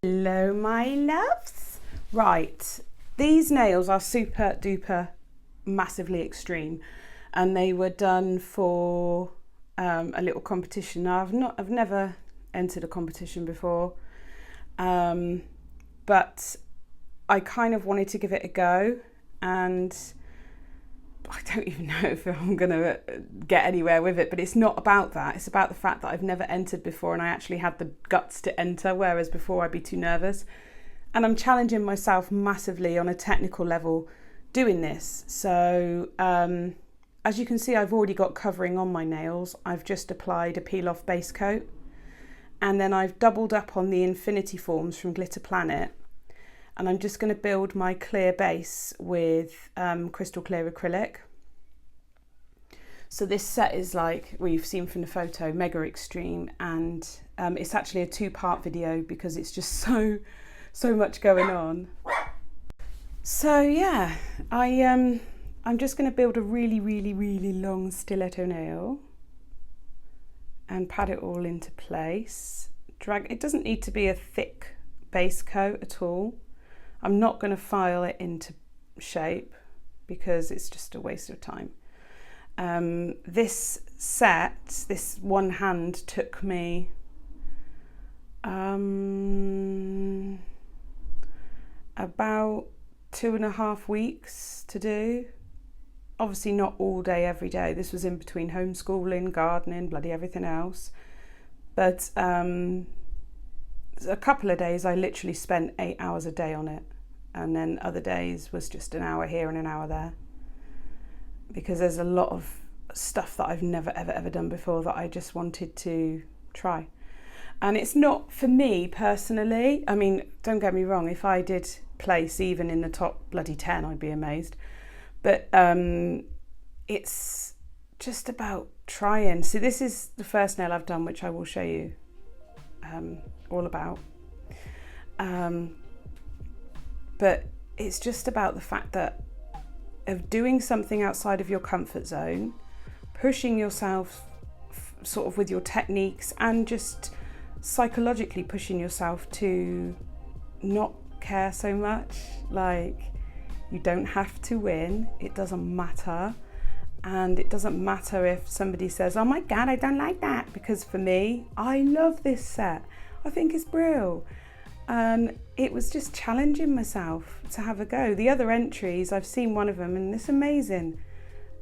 Hello my loves. Right, these nails are super duper massively extreme, and they were done for a little competition. Now I've never entered a competition before, but I kind of wanted to give it a go, and I don't even know if I'm gonna get anywhere with it, but it's not about that. It's about the fact that I've never entered before, and I actually had the guts to enter, whereas before I'd be too nervous. And I'm challenging myself massively on a technical level doing this. So as you can see, I've already got covering on my nails. I've just applied a peel off base coat, and then I've doubled up on the Infinity Forms from Glitter Planet, and I'm just going to build my clear base with crystal clear acrylic. So this set is, like we've seen from the photo, mega extreme, and it's actually a two-part video because it's just so much going on. So yeah, I'm just going to build a really long stiletto nail and pat it all into place. It doesn't need to be a thick base coat at all. I'm not going to file it into shape because it's just a waste of time. This set, this one hand, took me about 2.5 weeks to do. Obviously not all day every day. This was in between homeschooling, gardening, bloody everything else. But a couple of days I literally spent 8 hours a day on it, and then other days was just an hour here and an hour there, because there's a lot of stuff that I've never ever done before that I just wanted to try. And it's not for me personally. I mean, don't get me wrong, if I did place even in the top bloody 10 I'd be amazed, but it's just about trying. So this is the first nail I've done, which I will show you all about, but it's just about the fact that of doing something outside of your comfort zone, pushing yourself sort of with your techniques, and just psychologically pushing yourself to not care so much. Like, you don't have to win, it doesn't matter. And it doesn't matter if somebody says, oh my God, I don't like that, because for me, I love this set. I think it's brilliant. And it was just challenging myself to have a go. The other entries, I've seen one of them and it's amazing.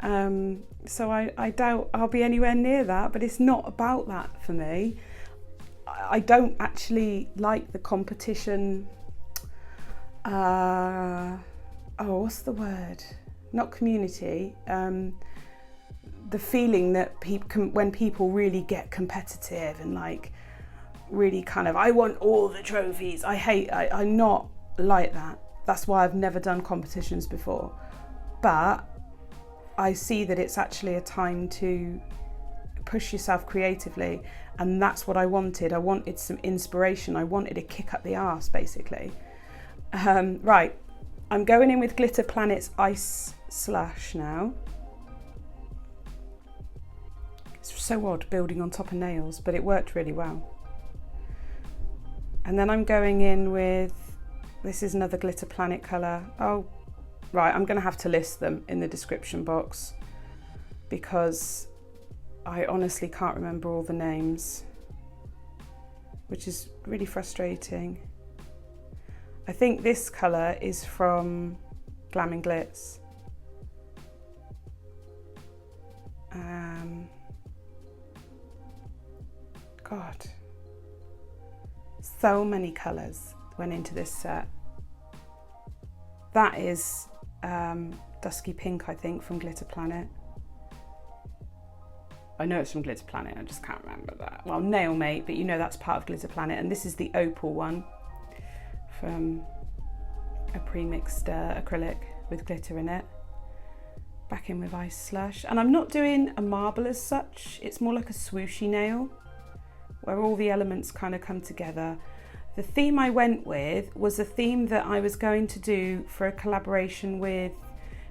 So I doubt I'll be anywhere near that, but it's not about that for me. I don't actually like the competition. What's the word? Not community. The feeling that when people really get competitive and like really kind of, I want all the trophies. I'm not like that. That's why I've never done competitions before. But I see that it's actually a time to push yourself creatively, and that's what I wanted. I wanted some inspiration. I wanted a kick up the arse, basically. Right, I'm going in with Glitter Planet's Ice Slush now. It's so odd building on top of nails, but it worked really well. And then I'm going in with, this is another Glitter Planet colour. Oh, right, I'm going to have to list them in the description box because I honestly can't remember all the names, which is really frustrating. I think this colour is from Glam and Glitz. God, so many colours went into this set. That is Dusky Pink, I think, from Glitter Planet. I know it's from Glitter Planet, I just can't remember that. Well, Nail Mate, but you know that's part of Glitter Planet. And this is the Opal one from a pre-mixed acrylic with glitter in it. Back in with Ice Slush. And I'm not doing a marble as such, it's more like a swooshy nail, where all the elements kind of come together. The theme I went with was a theme that I was going to do for a collaboration with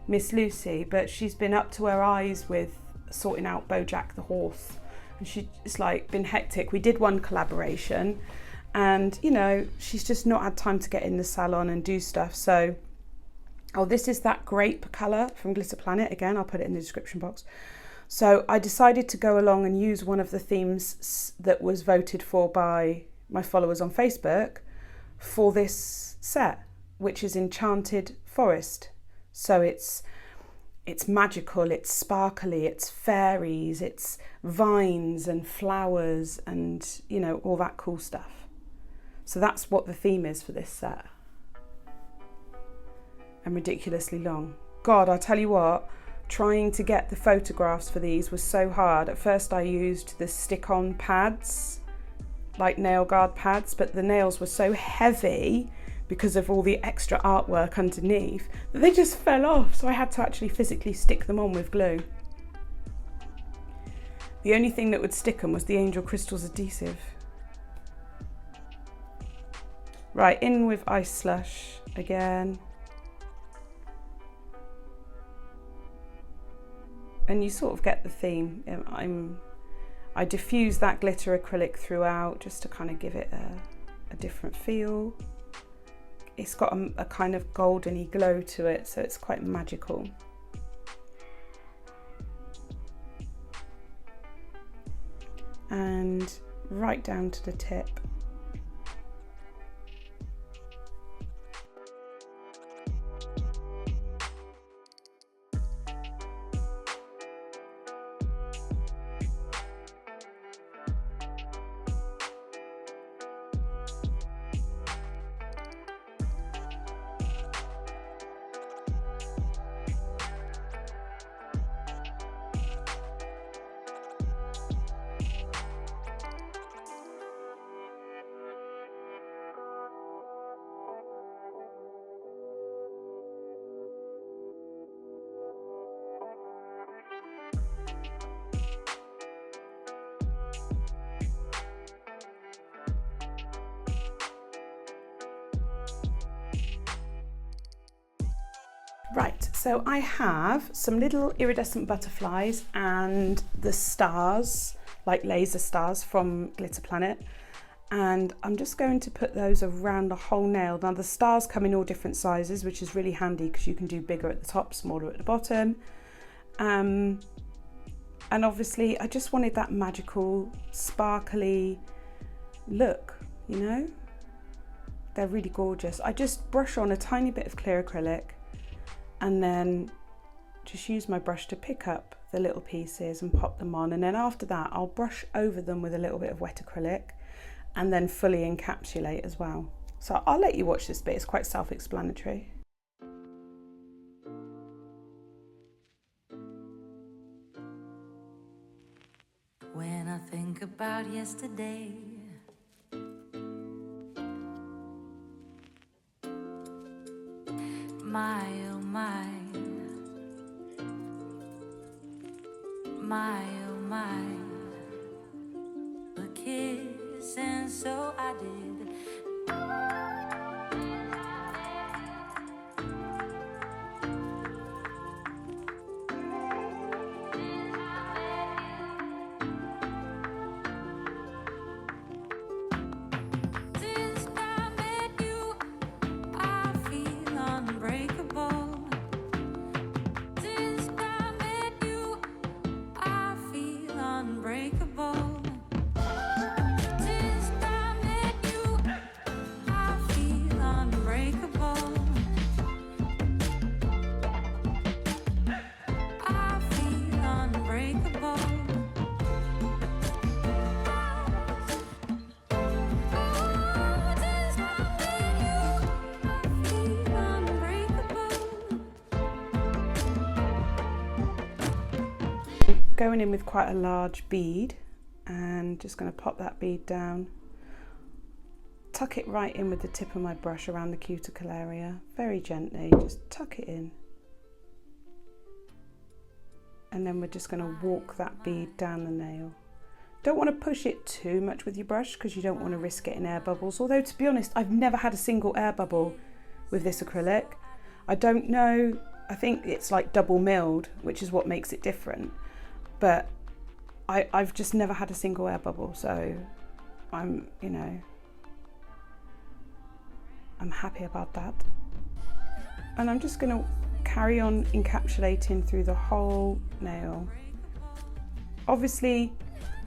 Miss Lucy, but she's been up to her eyes with sorting out Bojack the horse, and it's like been hectic. We did one collaboration, and you know, she's just not had time to get in the salon and do stuff. So, oh, this is that grape colour from Glitter Planet. Again, I'll put it in the description box. So I decided to go along and use one of the themes that was voted for by my followers on Facebook for this set, which is Enchanted Forest. So it's magical, it's sparkly, it's fairies, it's vines and flowers and, you know, all that cool stuff. So that's what the theme is for this set. And ridiculously long. God, I tell you what, trying to get the photographs for these was so hard. At first I used the stick-on pads, like nail guard pads, but the nails were so heavy because of all the extra artwork underneath that they just fell off, so I had to actually physically stick them on with glue. The only thing that would stick them was the Angel Crystals adhesive. Right, in with Ice Slush again. And you sort of get the theme. I diffuse that glitter acrylic throughout just to kind of give it a different feel. It's got a kind of goldeny glow to it, so it's quite magical. And right down to the tip. Right, so I have some little iridescent butterflies and the stars, like laser stars from Glitter Planet. And I'm just going to put those around the whole nail. Now the stars come in all different sizes, which is really handy because you can do bigger at the top, smaller at the bottom. And obviously I just wanted that magical, sparkly look, you know? They're really gorgeous. I just brush on a tiny bit of clear acrylic and then just use my brush to pick up the little pieces and pop them on. And then after that, I'll brush over them with a little bit of wet acrylic and then fully encapsulate as well. So I'll let you watch this bit, it's quite self-explanatory. When I think about yesterday, my oh my, my oh my, a kiss and so I did. Going in with quite a large bead and just going to pop that bead down, tuck it right in with the tip of my brush around the cuticle area, very gently, just tuck it in. And then we're just going to walk that bead down the nail. Don't want to push it too much with your brush because you don't want to risk getting air bubbles, although to be honest I've never had a single air bubble with this acrylic. I don't know, I think it's like double milled, which is what makes it different. but I've just never had a single air bubble, so I'm happy about that. And I'm just going to carry on encapsulating through the whole nail. Obviously,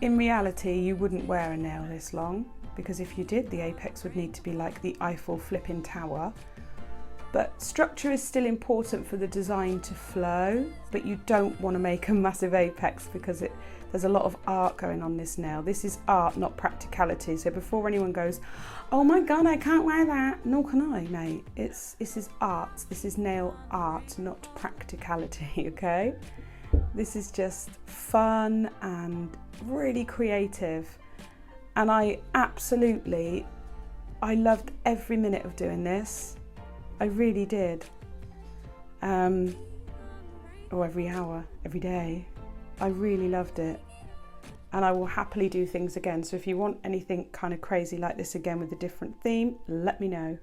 in reality, you wouldn't wear a nail this long, because if you did, the apex would need to be like the Eiffel flipping tower. But structure is still important for the design to flow, but you don't want to make a massive apex because there's a lot of art going on this nail. This is art, not practicality. So before anyone goes, oh my God, I can't wear that. Nor can I, mate. This is art. This is nail art, not practicality, okay? This is just fun and really creative. And I loved every minute of doing this. I really did. Or every hour, every day. I really loved it. And I will happily do things again. So if you want anything kind of crazy like this again with a different theme, let me know.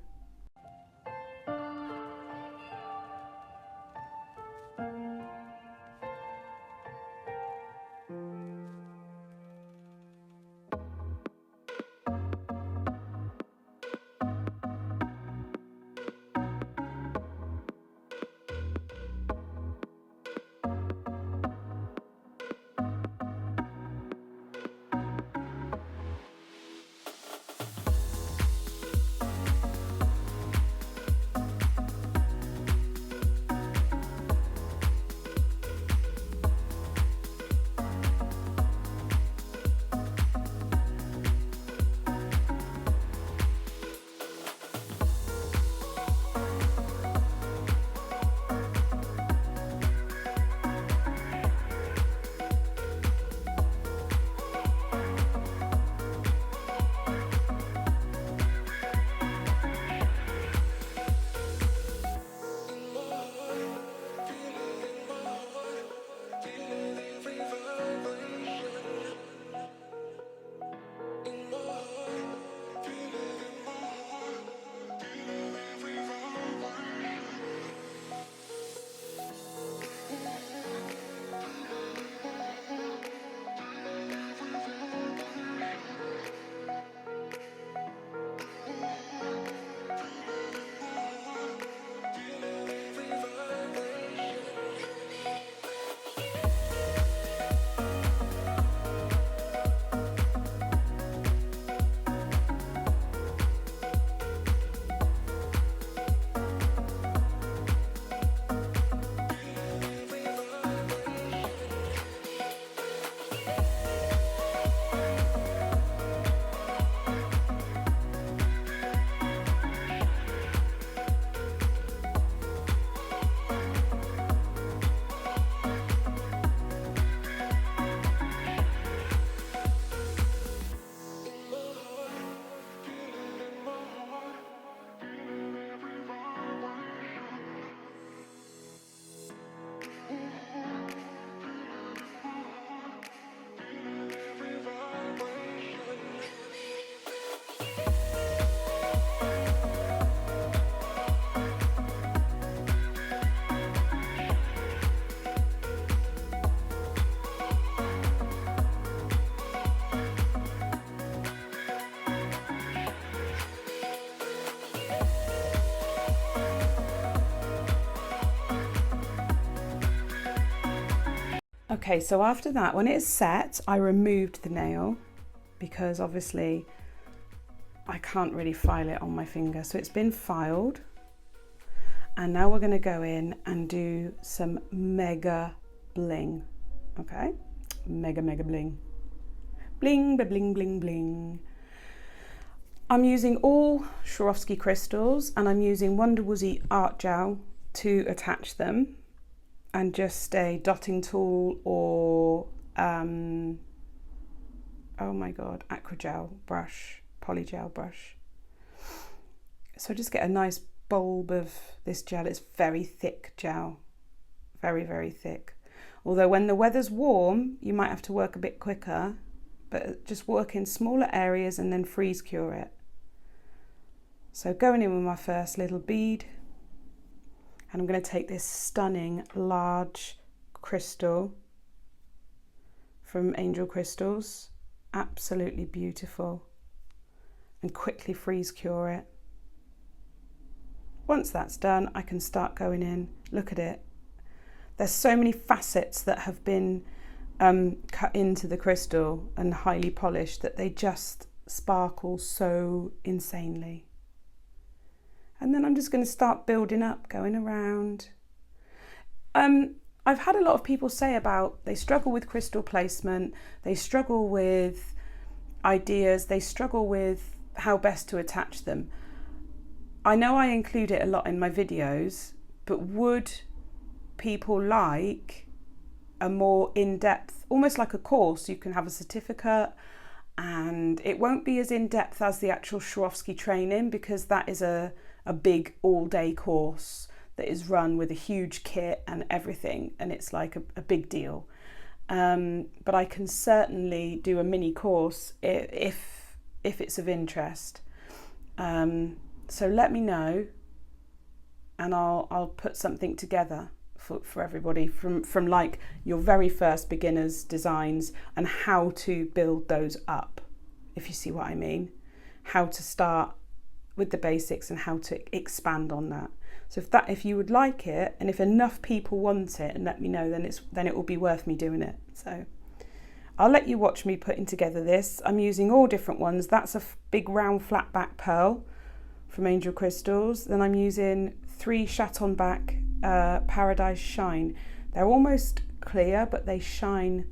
Okay, so after that, when it's set, I removed the nail because obviously I can't really file it on my finger. So it's been filed. And now we're going to go in and do some mega bling. Okay, mega bling. Bling, bling, bling, bling. I'm using all Swarovski crystals and I'm using Wonder Woozy art gel to attach them. And just a dotting tool or, oh my God, Acrygel brush, polygel brush. So just get a nice bulb of this gel. It's very thick gel, very, very thick. Although when the weather's warm, you might have to work a bit quicker, but just work in smaller areas and then freeze cure it. So going in with my first little bead. And I'm going to take this stunning large crystal from Angel Crystals. Absolutely beautiful. And quickly freeze cure it. Once that's done, I can start going in. Look at it. There's so many facets that have been cut into the crystal and highly polished that they just sparkle so insanely. And then I'm just going to start building up, going around. I've had a lot of people say about they struggle with crystal placement, they struggle with ideas, they struggle with how best to attach them. I know I include it a lot in my videos, but would people like a more in-depth, almost like a course? You can have a certificate and it won't be as in-depth as the actual Swarovski training, because that is a big all-day course that is run with a huge kit and everything, and it's like a big deal. But I can certainly do a mini course if it's of interest. So let me know, and I'll put something together for everybody from like your very first beginners designs and how to build those up, if you see what I mean. How to start with the basics and how to expand on that. So if you would like it, and if enough people want it and let me know, then it will be worth me doing it. So I'll let you watch me putting together this. I'm using all different ones. That's a big round flat back pearl from Angel Crystals. Then I'm using 3 Chaton back Paradise Shine. They're almost clear, but they shine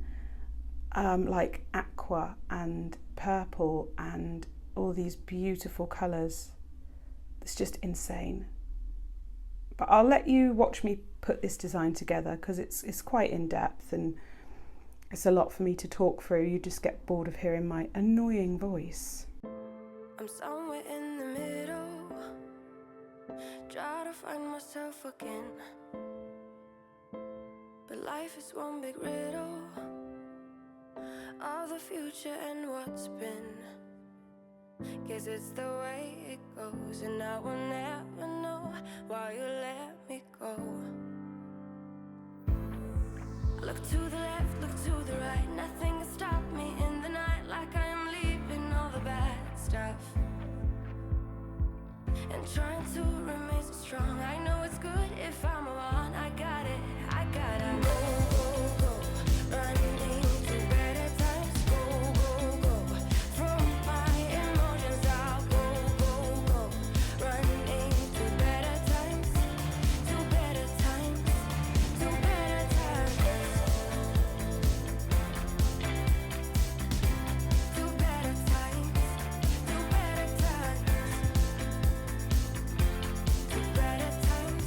like aqua and purple and all these beautiful colours. It's just insane. But I'll let you watch me put this design together, because it's quite in depth and it's a lot for me to talk through. You just get bored of hearing my annoying voice. I'm somewhere in the middle, try to find myself again, but life is one big riddle of the future and what's been. Guess it's the way it goes, and I will never know why you let me go. Look to the left, look to the right, nothing can stop me in the night, like I am leaving all the bad stuff and trying to remain so strong. I know it's good if I'm alone. I got it, I gotta go, running to better times. Go, from my emotions I'll go, running to better times, to better times, to better times, to better times, to better times. To better times,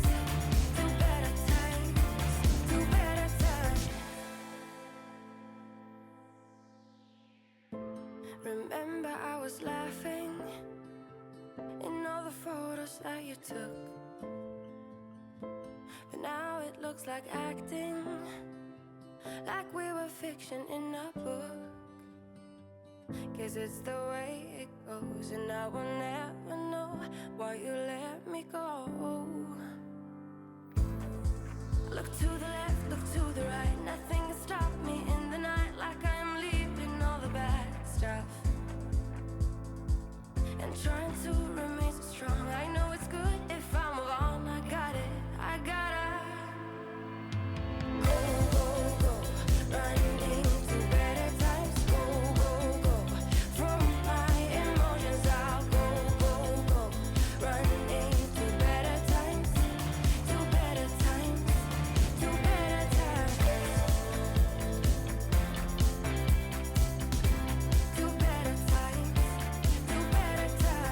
to better times, to better times. Remember I was laughing in all the photos that you took, but now it looks like acting, like we were fiction in a book. Guess it's the way it goes, and I will never know why you let me go. Look to the left, look to the right, nothing can stop me in the night, like I am leaving all the bad stuff and trying to remain so strong. I know it's good if I'm alone. I got it, I gotta go, running to better times. Go, from my emotions I'll go, running to better times, to better times, to better times, to better times, to better times,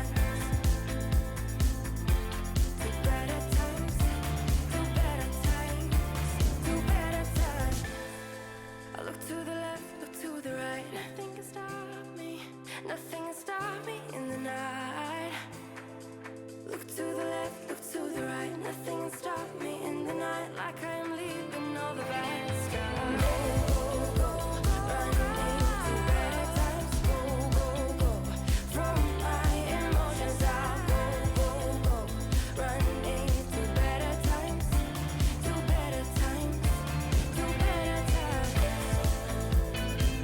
to better times, to better times, to better times. I look to the left, look to the right, nothing can stop me, nothing can stop me in the night. Look to the left, look to the right, nothing can stop me in the night, like I am leaving all the bad stuff. Go, running to better times. Go, from my emotions I'll go, running to better times, to better times, to better times, to better times, to better times.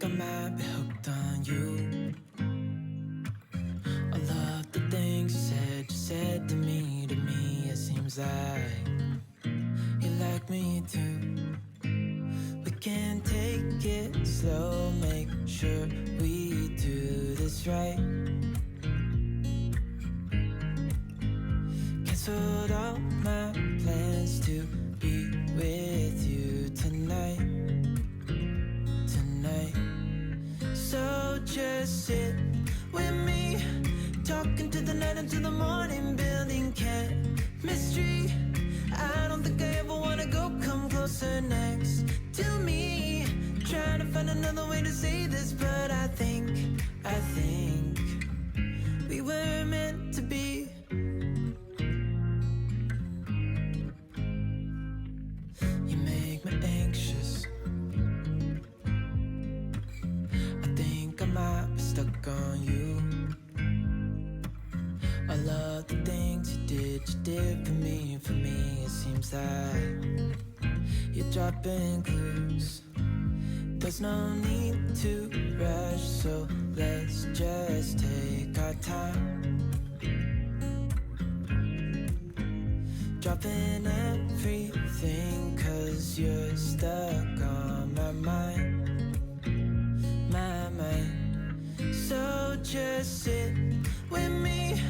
I might be hooked on you. All of the things you said to me, it seems like you like me too. We can take it slow, make sure we do this right. Canceled all my plans to be with you tonight. So just sit with me, talking to the night until the morning, building chemistry. I don't think I ever wanna go, come closer next to me. Trying to find another way to say this, but I think we were meant to be. You make me anxious. I think I might be stuck on you. All of the things you did for me, it seems like you're dropping clues. There's no need to rush, so let's just take our time. Dropping everything, 'cause you're stuck on my mind. So just sit with me,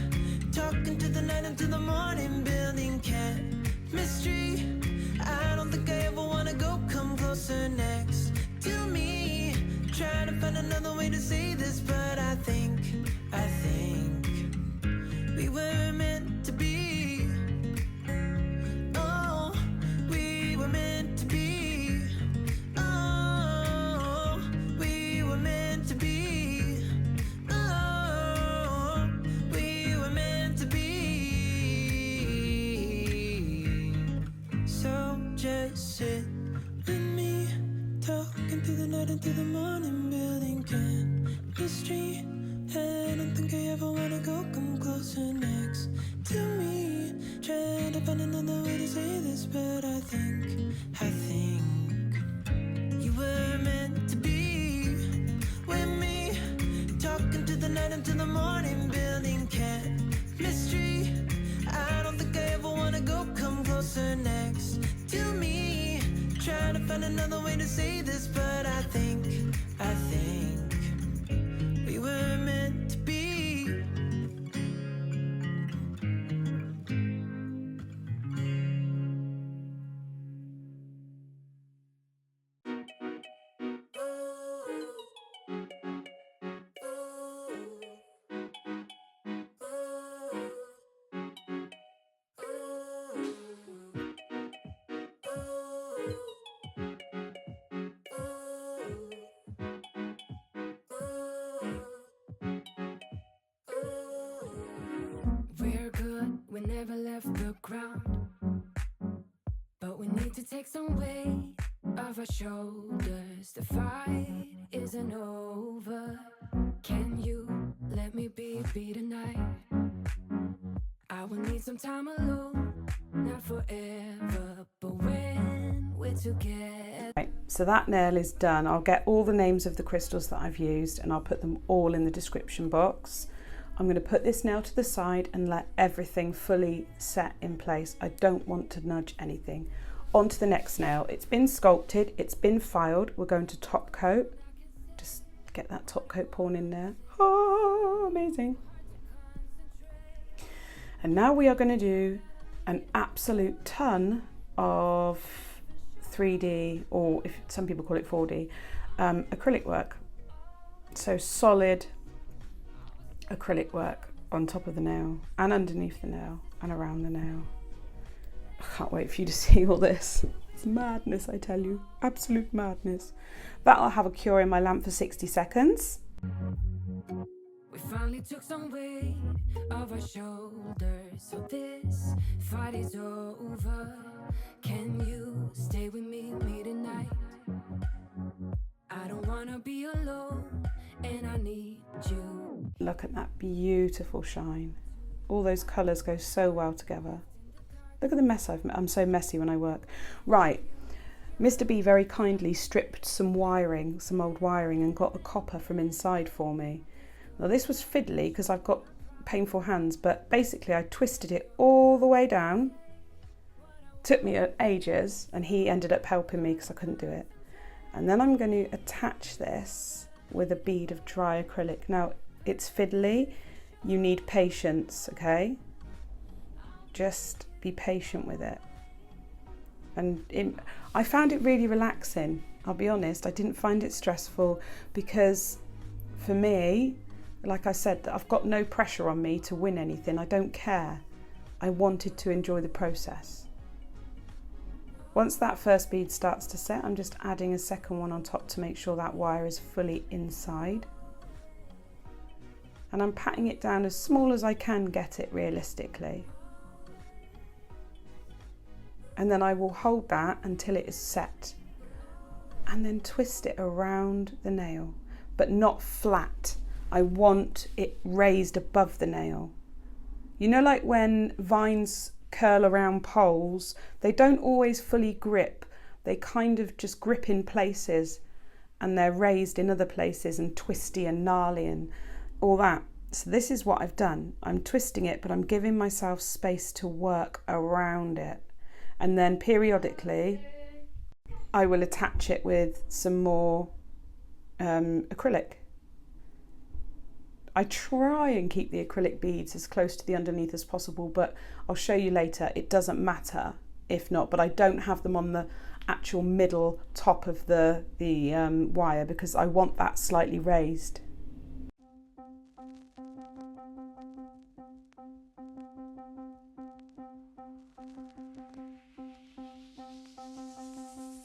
talking to the night until the morning, building chemistry. I don't think I ever wanna go, come closer next to me. Trying to find another way to say this, but I think we were meant to be. Oh, we were meant to be. Oh, we were meant to be. Oh, we were meant to be. So just sit with me, talking through the night until the morning, building chemistry. I don't think I ever wanna go, come closer next to me. Trying to find another way to say this, but I think you were meant to be with me, talking to the night until the morning, building chemistry. I don't think I ever wanna go, come closer next to me. Trying to find another way to say this, but I think we were meant to be. We're good, we never left the ground, but we need to take some weight off our shoulders. The fight isn't over. Can you let me be tonight? I will need some time alone, not forever, but when we're together. Right, so that nail is done. I'll get all the names of the crystals that I've used and I'll put them all in the description box. I'm going to put this nail to the side and let everything fully set in place. I don't want to nudge anything. On to the next nail. It's been sculpted, it's been filed. We're going to top coat. Just get that top coat poured in there. Oh, amazing. And now we are going to do an absolute ton of 3D, or if some people call it 4D, acrylic work. So solid acrylic work on top of the nail and underneath the nail and around the nail. I can't wait for you to see all this. It's madness, I tell you, absolute madness. That'll have a cure in my lamp for 60 seconds. We finally took some weight off our shoulders, so this fight is over. Can you stay with me tonight? I don't wanna be alone, and I need you. Look at that beautiful shine. All those colours go so well together. Look at the mess I'm so messy when I work. Right, Mr. B very kindly stripped some wiring, some old wiring, and got the copper from inside for me. Now this was fiddly because I've got painful hands, but basically I twisted it all the way down. Took me ages, and he ended up helping me because I couldn't do it. And then I'm going to attach this with a bead of dry acrylic. Now it's fiddly, you need patience, okay? Just be patient with it. And I found it really relaxing, I'll be honest. I didn't find it stressful because for me, like I said, I've got no pressure on me to win anything. I don't care. I wanted to enjoy the process. Once that first bead starts to set, I'm just adding a second one on top to make sure that wire is fully inside. And I'm patting it down as small as I can get it realistically. And then I will hold that until it is set and then twist it around the nail, but not flat. I want it raised above the nail. You know, like when vines curl around poles, they don't always fully grip. They kind of just grip in places and they're raised in other places and twisty and gnarly and all that. So this is what I've done. I'm twisting it, but I'm giving myself space to work around it. And then periodically, I will attach it with some more acrylic. I try and keep the acrylic beads as close to the underneath as possible, but I'll show you later, it doesn't matter if not, but I don't have them on the actual middle top of the wire because I want that slightly raised.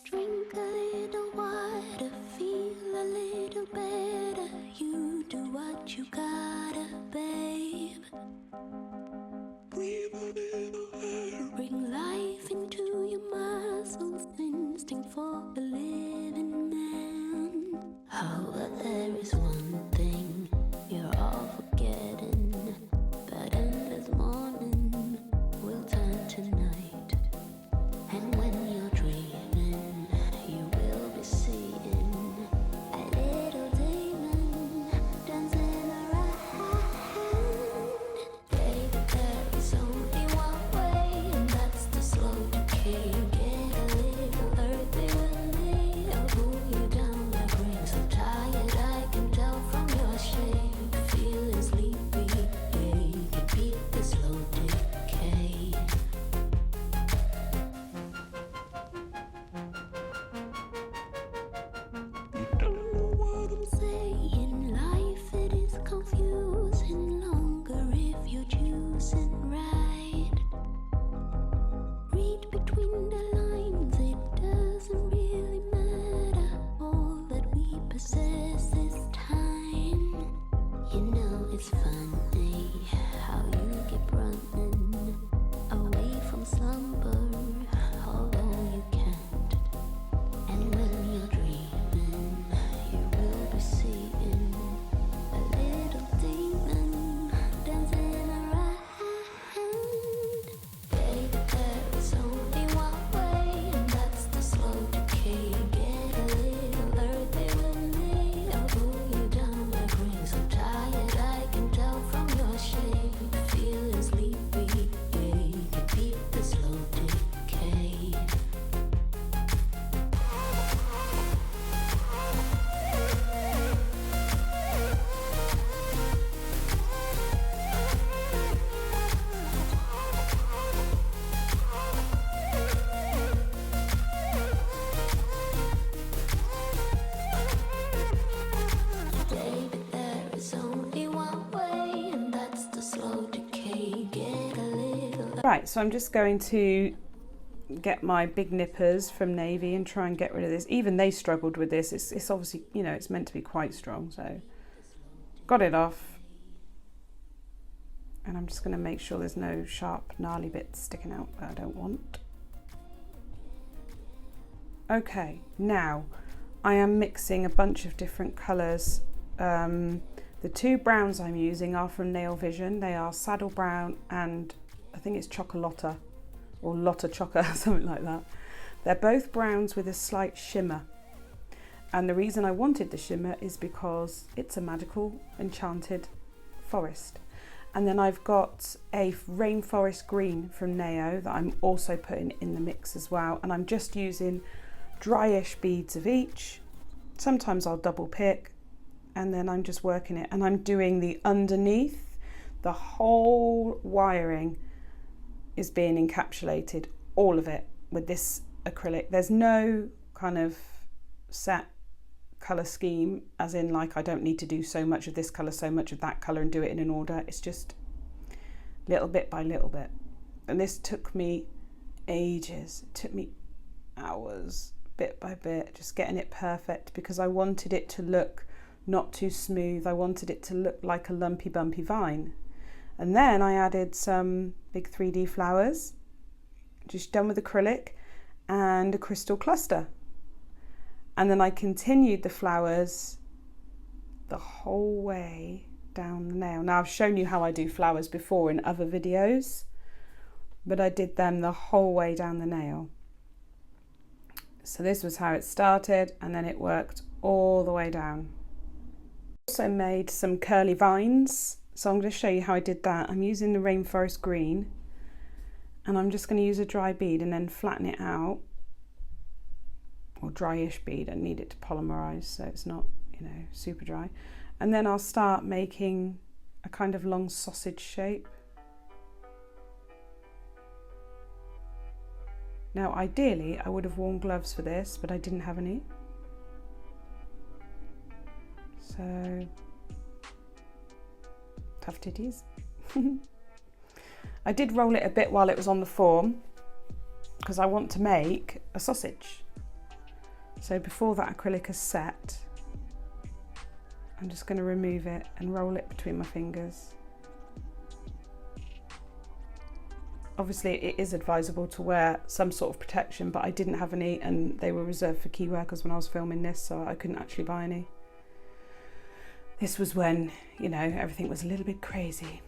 Drink a little water, feel a little better. You do what you gotta, babe. Breathe a little air. Bring life into your muscles, instinct for a living man. Oh, but there is one thing you're all forgetting. That endless morning will turn to night. And when you're dreaming, you will be seeing a little demon dancing around. Baby, there is only one way, and that's the slow decay. Get a little earthy with me. I'll pull you down like rain. So tired, I can tell from your shape. Feeling sleepy, yeah, you can beat the slow decay. Don't know what I'm saying. Life, it is confusing. Longer if you're choosing right. Read between the lines. It doesn't really matter. All that we possess is time. You know it's funny how you keep running away from slumber, although you can't. And when you're dreaming, you will be seeing a little demon dancing around. Baby, there is only one way, and that's the slow decay. Get a little earthy with me. I'll pull you down like rain. So tired, I can tell from your shape. Feeling sleepy, yeah, you can beat the slow decay. Baby, there is only one way, and that's the slow decay. Get a little. Right, so I'm just going to get my big nippers from Navy and try and get rid of this. Even they struggled with this. It's obviously, you know, it's meant to be quite strong, so got it off. And I'm just going to make sure there's no sharp, gnarly bits sticking out that I don't want. Okay, now I am mixing a bunch of different colours. The two browns I'm using are from Nail Vision. They are Saddle Brown and I think it's Chocolotta or Lotta Choca, something like that. They're both browns with a slight shimmer. And the reason I wanted the shimmer is because it's a magical enchanted forest. And then I've got a rainforest green from Neo that I'm also putting in the mix as well. And I'm just using dryish beads of each. Sometimes I'll double pick, and then I'm just working it. And I'm doing the underneath, the whole wiring is being encapsulated, all of it, with this acrylic. There's no kind of set colour scheme, as in like I don't need to do so much of this colour, so much of that colour and do it in an order. It's just little bit by little bit. And this took me ages. It took me hours, bit by bit, just getting it perfect, because I wanted it to look not too smooth. I wanted it to look like a lumpy bumpy vine. And then I added some big 3D flowers, just done with acrylic, and a crystal cluster. And then I continued the flowers the whole way down the nail. Now I've shown you how I do flowers before in other videos, but I did them the whole way down the nail. So this was how it started, and then it worked all the way down. Also made some curly vines, so I'm going to show you how I did that. I'm using the rainforest green, and I'm just going to use a dry bead and then flatten it out, or dryish bead. I need it to polymerize so it's not, you know, super dry. And then I'll start making a kind of long sausage shape. Now ideally I would have worn gloves for this, but I didn't have any. So tough titties. I did roll it a bit while it was on the form, because I want to make a sausage. So before that acrylic is set, I'm just going to remove it and roll it between my fingers. Obviously it is advisable to wear some sort of protection, but I didn't have any, and they were reserved for key workers when I was filming this, so I couldn't actually buy any. This was when, you know, everything was a little bit crazy.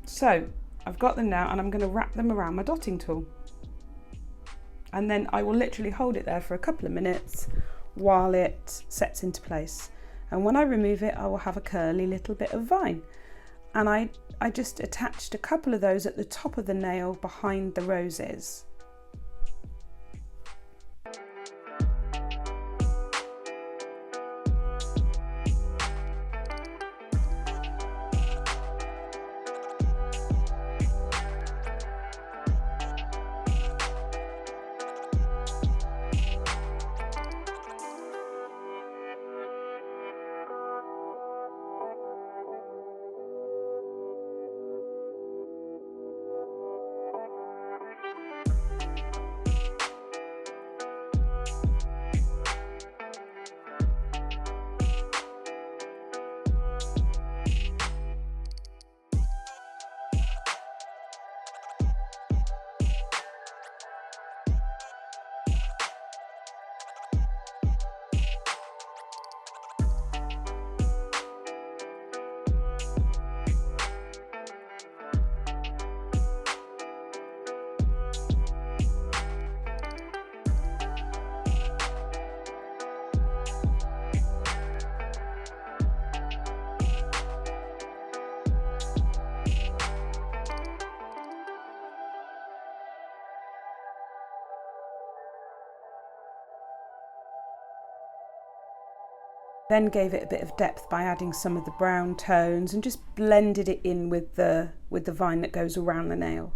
So I've got them now, and I'm going to wrap them around my dotting tool. And then I will literally hold it there for a couple of minutes while it sets into place. And when I remove it, I will have a curly little bit of vine. And I just attached a couple of those at the top of the nail behind the roses. Then gave it a bit of depth by adding some of the brown tones and just blended it in with the vine that goes around the nail.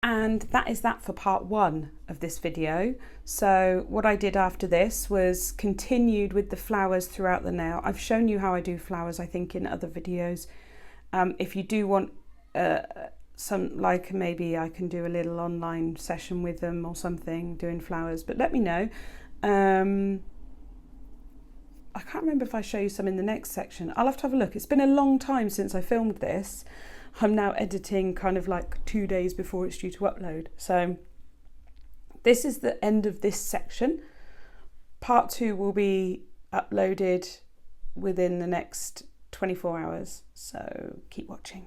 And that is that for part one of this video. So what I did after this was continued with the flowers throughout the nail. I've shown you how I do flowers, I think, in other videos. If you do want some, like maybe I can do a little online session with them or something doing flowers, but let me know. I can't remember if I show you some in the next section. I'll have to have a look. It's been a long time since I filmed this. I'm now editing kind of like 2 days before it's due to upload. So this is the end of this section. Part 2 will be uploaded within the next 24 hours. So keep watching.